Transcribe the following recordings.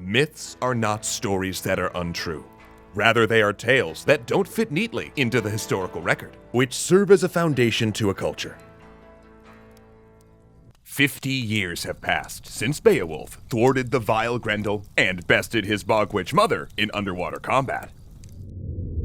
Myths are not stories that are untrue. Rather, they are tales that don't fit neatly into the historical record, which serve as a foundation to a culture. 50 years have passed since Beowulf thwarted the vile Grendel and bested his Bog Witch mother in underwater combat.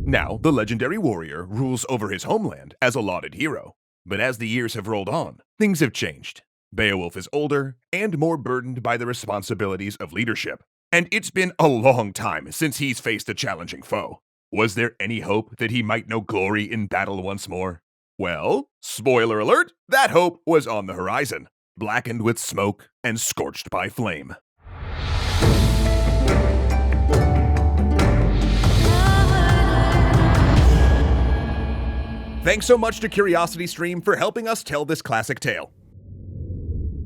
Now, the legendary warrior rules over his homeland as a lauded hero. But as the years have rolled on, things have changed. Beowulf is older and more burdened by the responsibilities of leadership. And it's been a long time since he's faced a challenging foe. Was there any hope that he might know glory in battle once more? Well, spoiler alert, that hope was on the horizon, blackened with smoke and scorched by flame. Thanks so much to CuriosityStream for helping us tell this classic tale.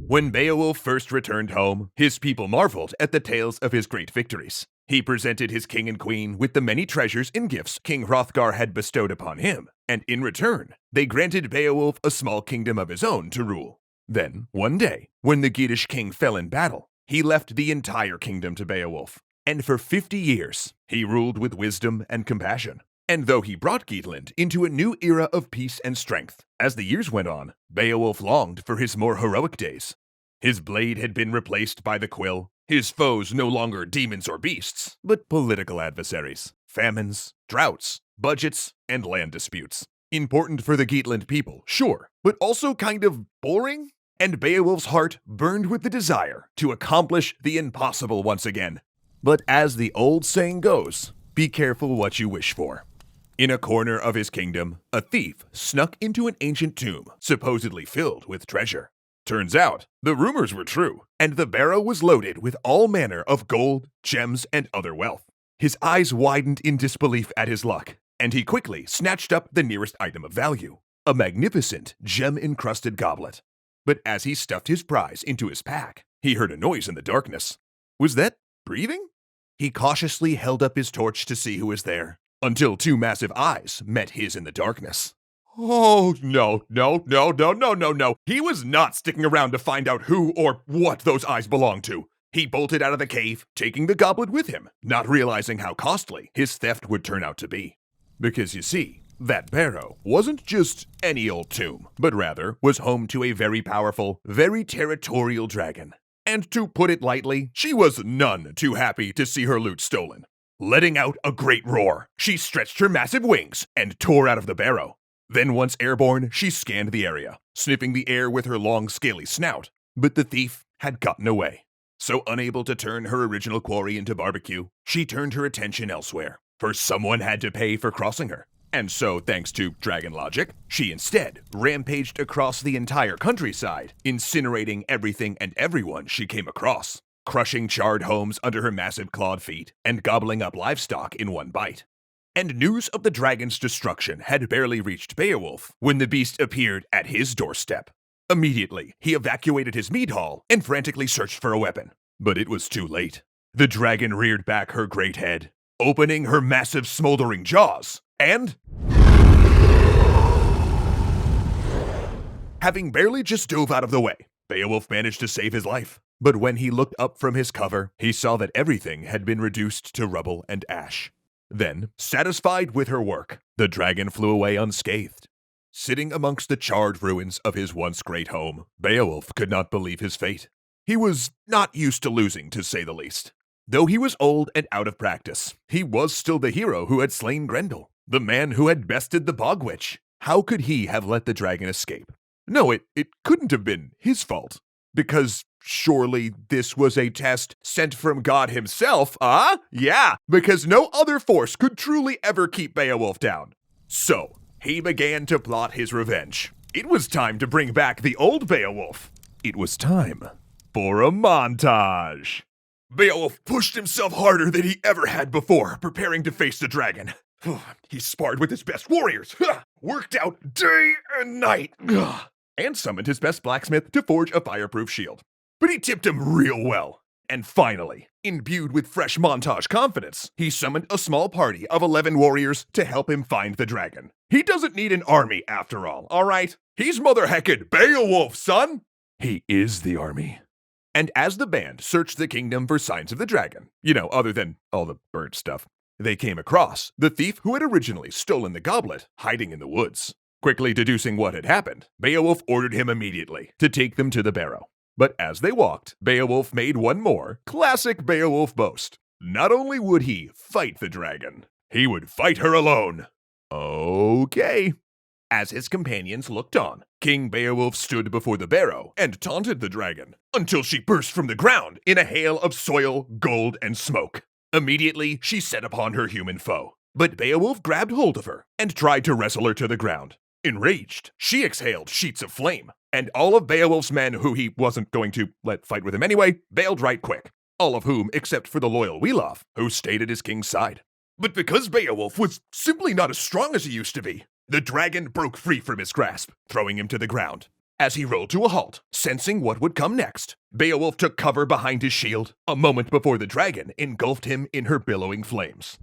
When Beowulf first returned home, his people marveled at the tales of his great victories. He presented his king and queen with the many treasures and gifts King Hrothgar had bestowed upon him, and in return, they granted Beowulf a small kingdom of his own to rule. Then, one day, when the Geatish king fell in battle, he left the entire kingdom to Beowulf, and for 50 years, he ruled with wisdom and compassion. And though he brought Geatland into a new era of peace and strength, as the years went on, Beowulf longed for his more heroic days. His blade had been replaced by the quill, his foes no longer demons or beasts, but political adversaries, famines, droughts, budgets, and land disputes. Important for the Geatland people, sure, but also kind of boring? And Beowulf's heart burned with the desire to accomplish the impossible once again. But as the old saying goes, be careful what you wish for. In a corner of his kingdom, a thief snuck into an ancient tomb, supposedly filled with treasure. Turns out, the rumors were true, and the barrow was loaded with all manner of gold, gems, and other wealth. His eyes widened in disbelief at his luck, and he quickly snatched up the nearest item of value, a magnificent, gem-encrusted goblet. But as he stuffed his prize into his pack, he heard a noise in the darkness. Was that breathing? He cautiously held up his torch to see who was there, until two massive eyes met his in the darkness. Oh, no. He was not sticking around to find out who or what those eyes belonged to. He bolted out of the cave, taking the goblet with him, not realizing how costly his theft would turn out to be. Because you see, that barrow wasn't just any old tomb, but rather was home to a very powerful, very territorial dragon. And to put it lightly, she was none too happy to see her loot stolen. Letting out a great roar, she stretched her massive wings and tore out of the barrow. Then once airborne, she scanned the area, sniffing the air with her long, scaly snout. But the thief had gotten away. So unable to turn her original quarry into barbecue, she turned her attention elsewhere, for someone had to pay for crossing her. And so, thanks to dragon logic, she instead rampaged across the entire countryside, incinerating everything and everyone she came across, crushing charred homes under her massive clawed feet, and gobbling up livestock in one bite. And news of the dragon's destruction had barely reached Beowulf when the beast appeared at his doorstep. Immediately, he evacuated his mead hall and frantically searched for a weapon. But it was too late. The dragon reared back her great head, opening her massive smoldering jaws, and having barely just dove out of the way, Beowulf managed to save his life. But when he looked up from his cover, he saw that everything had been reduced to rubble and ash. Then, satisfied with her work, the dragon flew away unscathed. Sitting amongst the charred ruins of his once great home, Beowulf could not believe his fate. He was not used to losing, to say the least. Though he was old and out of practice, he was still the hero who had slain Grendel, the man who had bested the Bog Witch. How could he have let the dragon escape? No, it couldn't have been his fault. Because surely this was a test sent from God himself, Yeah, because no other force could truly ever keep Beowulf down. So, he began to plot his revenge. It was time to bring back the old Beowulf. It was time for a montage. Beowulf pushed himself harder than he ever had before, preparing to face the dragon. He sparred with his best warriors, worked out day and night, and summoned his best blacksmith to forge a fireproof shield. But he tipped him real well. And finally, imbued with fresh montage confidence, he summoned a small party of 11 warriors to help him find the dragon. He doesn't need an army after all right? He's mother heckin' Beowulf, son! He is the army. And as the band searched the kingdom for signs of the dragon, other than all the burnt stuff, they came across the thief who had originally stolen the goblet hiding in the woods. Quickly deducing what had happened, Beowulf ordered him immediately to take them to the barrow. But as they walked, Beowulf made one more classic Beowulf boast. Not only would he fight the dragon, he would fight her alone. Okay. As his companions looked on, King Beowulf stood before the barrow and taunted the dragon until she burst from the ground in a hail of soil, gold, and smoke. Immediately, she set upon her human foe, but Beowulf grabbed hold of her and tried to wrestle her to the ground. Enraged, she exhaled sheets of flame, and all of Beowulf's men who he wasn't going to let fight with him anyway, bailed right quick. All of whom, except for the loyal Beowulf, who stayed at his king's side. But because Beowulf was simply not as strong as he used to be, the dragon broke free from his grasp, throwing him to the ground. As he rolled to a halt, sensing what would come next, Beowulf took cover behind his shield, a moment before the dragon engulfed him in her billowing flames.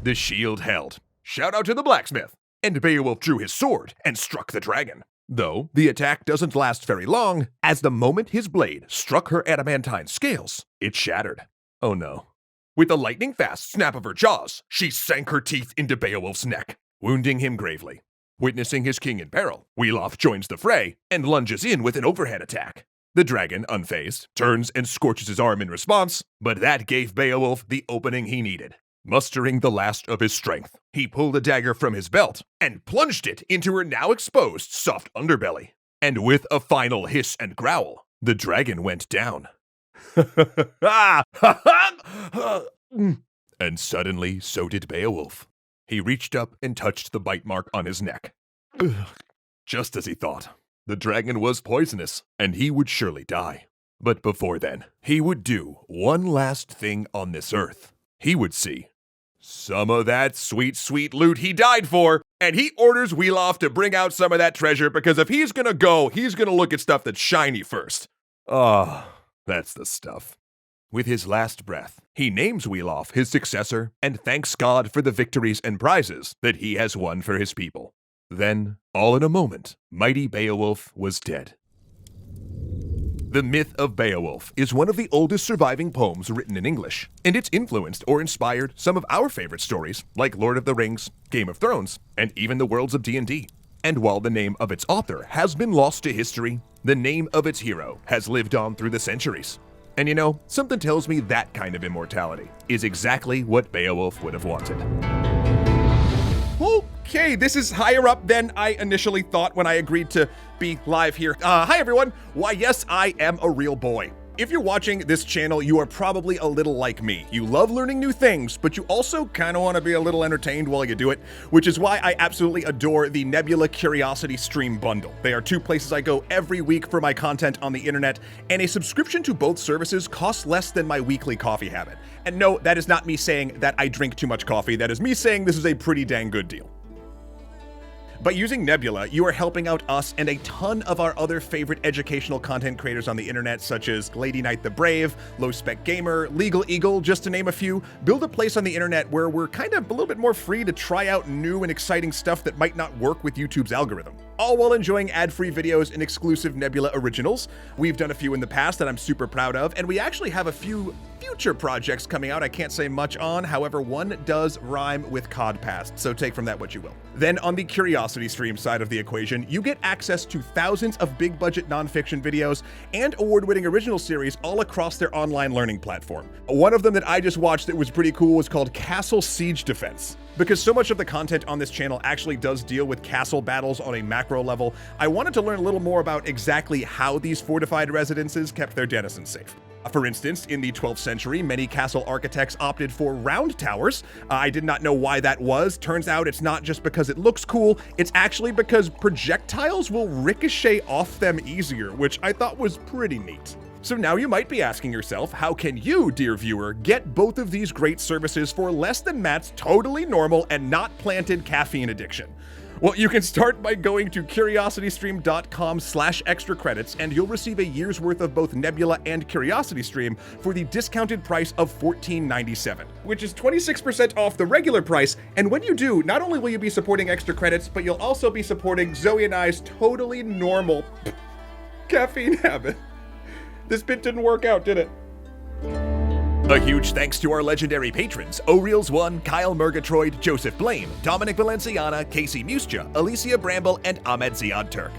The shield held. Shout out to the blacksmith! And Beowulf drew his sword and struck the dragon. Though the attack doesn't last very long, as the moment his blade struck her adamantine scales, it shattered. Oh no. With a lightning-fast snap of her jaws, she sank her teeth into Beowulf's neck, wounding him gravely. Witnessing his king in peril, Beowulf joins the fray and lunges in with an overhead attack. The dragon, unfazed, turns and scorches his arm in response, but that gave Beowulf the opening he needed. Mustering the last of his strength, he pulled a dagger from his belt and plunged it into her now exposed soft underbelly. And with a final hiss and growl, the dragon went down. And suddenly, so did Beowulf. He reached up and touched the bite mark on his neck. Just as he thought. The dragon was poisonous, and he would surely die. But before then, he would do one last thing on this earth. He would see some of that sweet, sweet loot he died for, and he orders Beowulf to bring out some of that treasure because if he's gonna go, he's gonna look at stuff that's shiny first. That's the stuff. With his last breath, he names Beowulf his successor and thanks God for the victories and prizes that he has won for his people. Then, all in a moment, mighty Beowulf was dead. The myth of Beowulf is one of the oldest surviving poems written in English, and it's influenced or inspired some of our favorite stories, like Lord of the Rings, Game of Thrones, and even the worlds of D&D. And while the name of its author has been lost to history, the name of its hero has lived on through the centuries. And something tells me that kind of immortality is exactly what Beowulf would have wanted. Okay, this is higher up than I initially thought when I agreed to be live here. Hi everyone. Why yes, I am a real boy. If you're watching this channel, you are probably a little like me. You love learning new things, but you also kind of want to be a little entertained while you do it, which is why I absolutely adore the Nebula Curiosity Stream Bundle. They are two places I go every week for my content on the internet, and a subscription to both services costs less than my weekly coffee habit. And no, that is not me saying that I drink too much coffee. That is me saying this is a pretty dang good deal. By using Nebula, you are helping out us and a ton of our other favorite educational content creators on the internet, such as Lady Knight the Brave, Low Spec Gamer, Legal Eagle, just to name a few. Build a place on the internet where we're kind of a little bit more free to try out new and exciting stuff that might not work with YouTube's algorithm, all while enjoying ad-free videos and exclusive Nebula originals. We've done a few in the past that I'm super proud of, and we actually have a few future projects coming out I can't say much on. However, one does rhyme with Codpast, so take from that what you will. Then on the Curiosity Stream side of the equation, you get access to thousands of big-budget nonfiction videos and award-winning original series all across their online learning platform. One of them that I just watched that was pretty cool was called Castle Siege Defense. Because so much of the content on this channel actually does deal with castle battles on a macro level, I wanted to learn a little more about exactly how these fortified residences kept their denizens safe. For instance, in the 12th century, many castle architects opted for round towers. I did not know why that was. Turns out it's not just because it looks cool, it's actually because projectiles will ricochet off them easier, which I thought was pretty neat. So now you might be asking yourself, how can you, dear viewer, get both of these great services for less than Matt's totally normal and not planted caffeine addiction? Well, you can start by going to curiositystream.com/extra credits, and you'll receive a year's worth of both Nebula and CuriosityStream for the discounted price of $14.97, which is 26% off the regular price. And when you do, not only will you be supporting extra credits, but you'll also be supporting Zoe and I's totally normal caffeine habit. This bit didn't work out, did it? A huge thanks to our legendary patrons, O'Reels1, Kyle Murgatroyd, Joseph Blame, Dominic Valenciana, Casey Muscha, Alicia Bramble, and Ahmed Ziad Turk.